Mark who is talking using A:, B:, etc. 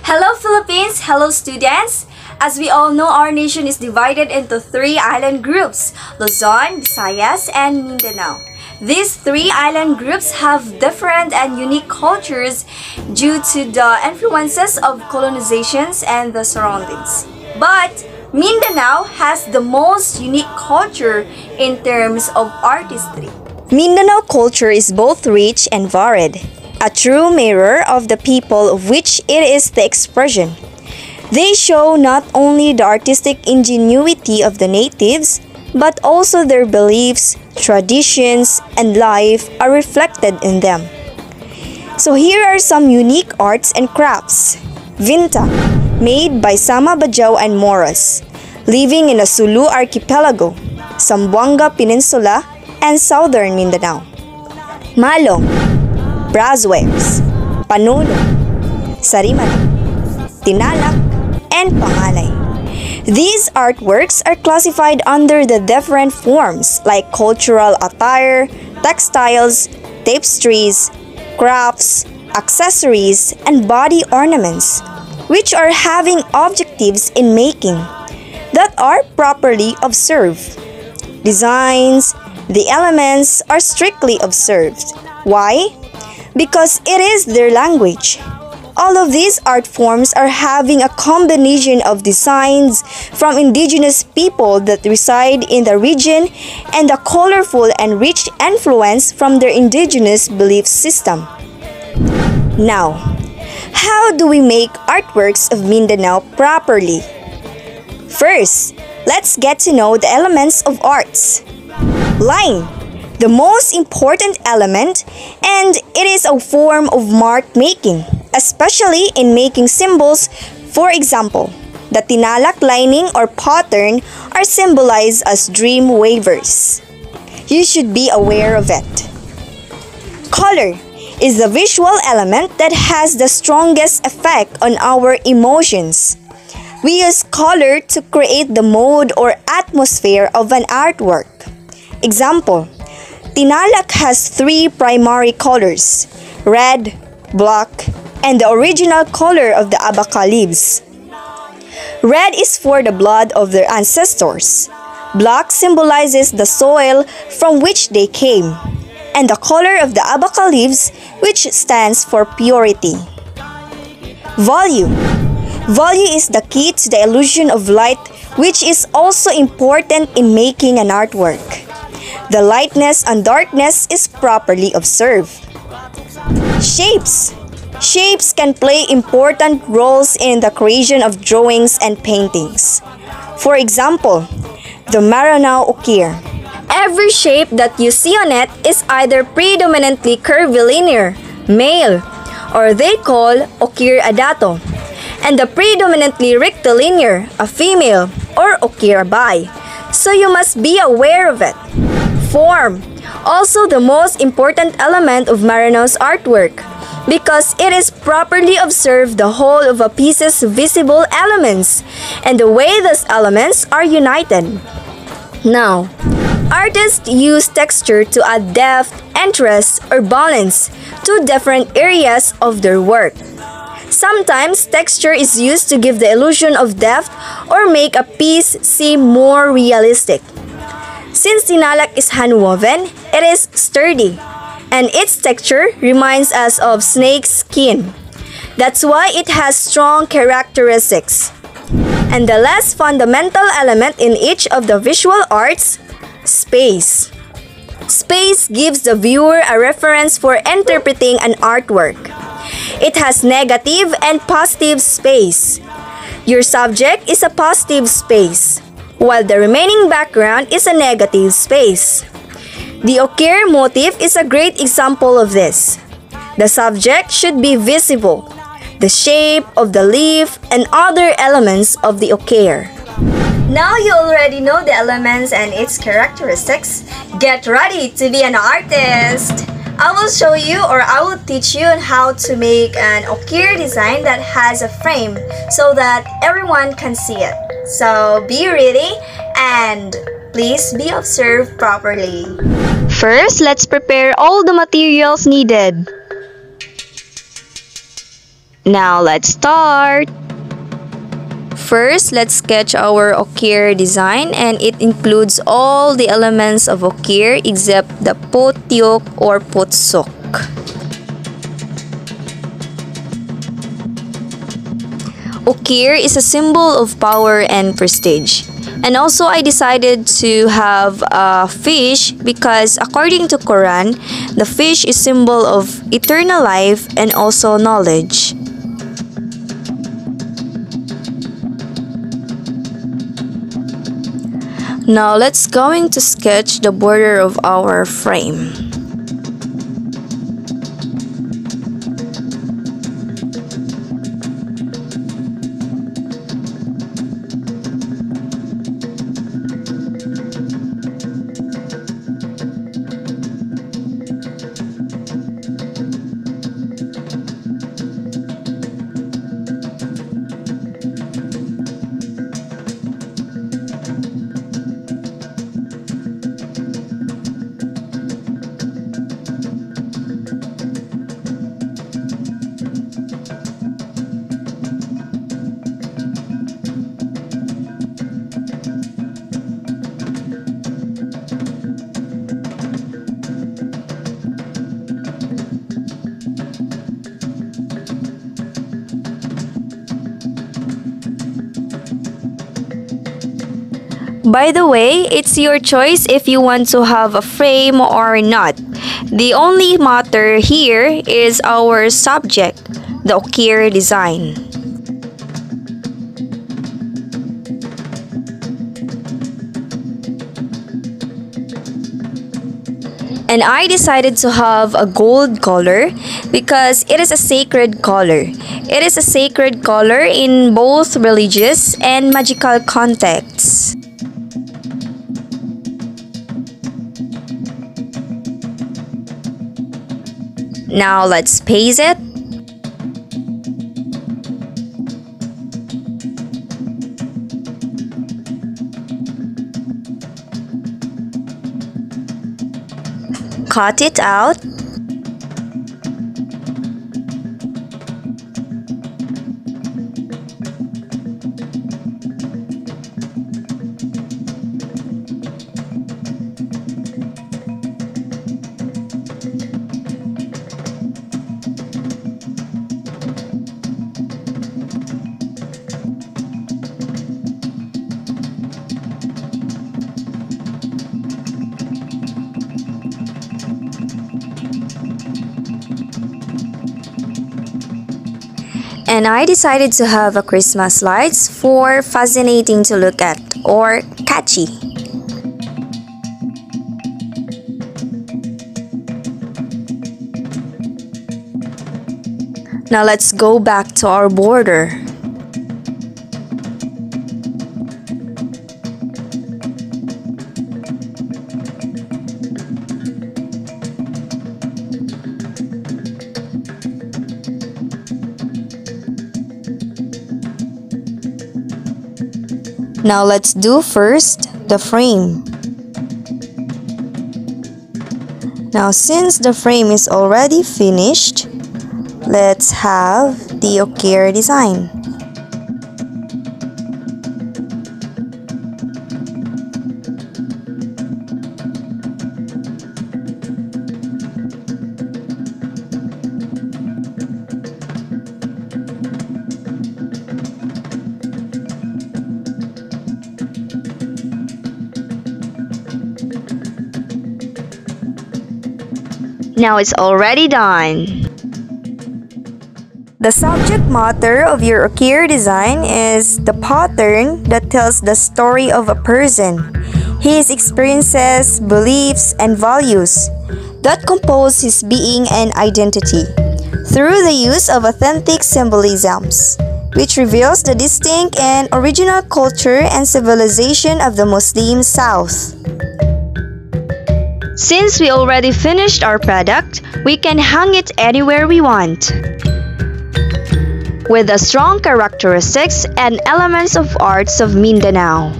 A: Hello Philippines! Hello students! As we all know, our nation is divided into three island groups, Luzon, Visayas, and Mindanao. These three island groups have different and unique cultures due to the influences of colonizations and the surroundings. But Mindanao has the most unique culture in terms of artistry.
B: Mindanao culture is both rich and varied, a true mirror of the people of which it is the expression. They show not only the artistic ingenuity of the natives, but also their beliefs, traditions, and life are reflected in them. So here are some unique arts and crafts. Vinta, made by Sama Bajau and Moros, living in the Sulu Archipelago, Zamboanga Peninsula, and southern Mindanao. Malong, brasswares, panulo, sarimano, tinalak, and pangalay. These artworks are classified under the different forms like cultural attire, textiles, tapestries, crafts, accessories, and body ornaments, which are having objectives in making that are properly observed. Designs, the elements are strictly observed. Why? Because it is their language. All of these art forms are having a combination of designs from indigenous people that reside in the region and a colorful and rich influence from their indigenous belief system. Now, how do we make artworks of Mindanao properly? First, let's get to know the elements of arts. Line, the most important element, and it is a form of mark making, especially in making symbols. For example, the tinalak lining or pattern are symbolized as dream wavers. You should be aware of it. Color is the visual element that has the strongest effect on our emotions. We use color to create the mood or atmosphere of an artwork. Example, tinalak has three primary colors: red, black, and the original color of the abaca leaves. Red is for the blood of their ancestors. Black symbolizes the soil from which they came, and the color of the abaca leaves, which stands for purity. Volume. Volume is the key to the illusion of light, which is also important in making an artwork. The lightness and darkness is properly observed. Shapes. Shapes can play important roles in the creation of drawings and paintings. For example, the Maranao Ukir.
A: Every shape that you see on it is either predominantly curvilinear, male, or they call Ukir Adato, and the predominantly rectilinear, a female, or Ukir Bay. So you must be aware of it. Form, also the most important element of Maranao's artwork, because it is properly observed the whole of a piece's visible elements and the way those elements are united. Now, artists use texture to add depth, interest, or balance to different areas of their work. Sometimes texture is used to give the illusion of depth or make a piece seem more realistic. Since tinalak is hand-woven, it is sturdy, and its texture reminds us of snake skin. That's why it has strong characteristics. And the last fundamental element in each of the visual arts, space. Space gives the viewer a reference for interpreting an artwork. It has negative and positive space. Your subject is a positive space, while the remaining background is a negative space. The Ukir motif is a great example of this. The subject should be visible, the shape of the leaf, and other elements of the Ukir. Now you already know the elements and its characteristics. Get ready to be an artist! I will show you, or I will teach you on how to make an Ukir design that has a frame so that everyone can see it. So be ready and please be observed properly.
B: First, let's prepare all the materials needed. Now let's start!
A: First, let's sketch our okir design, and it includes all the elements of okir except the potyok or potsok. Okir is a symbol of power and prestige. And also I decided to have a fish because according to Quran, the fish is symbol of eternal life and also knowledge. Now let's going to sketch the border of our frame. By the way, it's your choice if you want to have a frame or not. The only matter here is our subject, the okir design. And I decided to have a gold color because it is a sacred color. It is a sacred color in both religious and magical contexts. Now let's paste it. Cut it out. And I decided to have a Christmas lights for fascinating to look at or catchy. Now let's go back to our border. Now let's do first the frame. Now since the frame is already finished, let's have the okir design.
B: Now it's already done.
A: The subject matter of your okir design is the pattern that tells the story of a person, his experiences, beliefs, and values that compose his being and identity through the use of authentic symbolisms, which reveals the distinct and original culture and civilization of the Muslim South.
B: Since we already finished our product, we can hang it anywhere we want. With the strong characteristics and elements of arts of Mindanao.